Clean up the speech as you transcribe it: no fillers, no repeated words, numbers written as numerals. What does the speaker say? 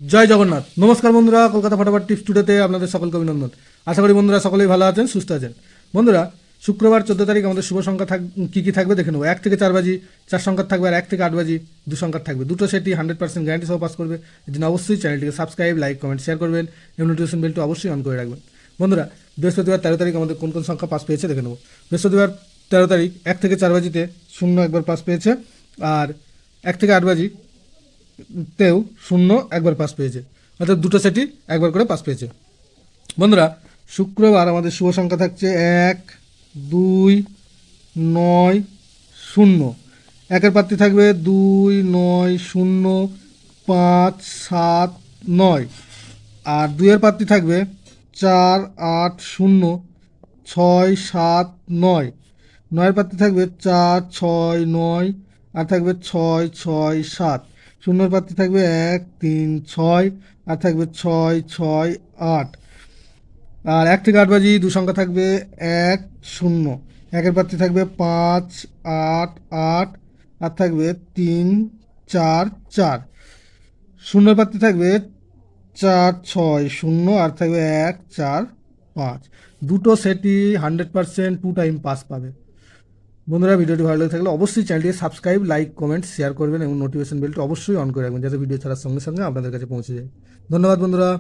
জয় জগন্নাথ। নমস্কার বন্ধুরা, কলকাতা ফটাফট টিপস টুডেতে আপনাদের সকলকে অভিনন্দন। আশা করি বন্ধুরা সকলেই ভালো আছেন, সুস্থ আছেন। বন্ধুরা, শুক্রবার 14 তারিখ আমাদের শুভ সংখ্যা কী কী থাকবে দেখে নেবো। 1 থেকে 4 বাজি 4 সংখ্যার থাকবে, আর 1 থেকে 8 বাজি 2 সংখ্যার থাকবে। দুটো সেটই 100% গ্যারান্টি সহ পাস করবে। এই জন্য অবশ্যই চ্যানেলটিকে সাবস্ক্রাইব, লাইক, কমেন্ট, শেয়ার করবেন এবং নোটিফিকেশন বেলটি অবশ্যই অন করে রাখবেন। বন্ধুরা, বৃহস্পতিবার 13 তারিখ আমাদের কোন কোন সংখ্যা পাস পেয়েছে দেখে নেবো। বৃহস্পতিবার 13 তারিখ 1 থেকে 4 বাজিতে 0 একবার পাস পেয়েছে, আর 1 থেকে 8 বাজি তেও 0 একবার পাস পেয়েছে, অর্থাৎ দুটো সেটই একবার করে পাস পেয়েছে। বন্ধুরা, শুক্রবার আমাদের শুভ সংখ্যা থাকছে 1, 2, 9, 0। একের প্রার্থী থাকবে 2, 9, 0, 5, 7, 9। আর 2-এর প্রার্থী থাকবে 4, 8, 0, 6, 7, 9। 9-এর প্রার্থী থাকবে 4, 6, 9, আর থাকবে 6, 6, 7। 0-এর প্রার্থী থাকবে 1, 3, 6, আর থাকবে 6, 6, 8। আর 1 থেকে 8 বাজি 2 সংখ্যা থাকবে 1, 0। একের প্রার্থী থাকবে 5, 8, 8, আর থাকবে 3, 4, 4। 0-এর প্রার্থী থাকবে 4, 6, 0, আর থাকবে 1, 4, 5। দুটো সেটই 100% 2 টাইম পাস পাবে। বন্ধুরা, ভিডিওটি ভালো লাগে থাকলে অবশ্যই চ্যানেলটিকে সাবস্ক্রাইব, লাইক, কমেন্ট, শেয়ার করবেন এবং নোটিফিকেশন বেলটি অবশ্যই অন করে রাখবেন, যাতে ভিডিও ছাড়ার সঙ্গে সঙ্গে আপনাদের কাছে পৌঁছে যায়। ধন্যবাদ বন্ধুরা।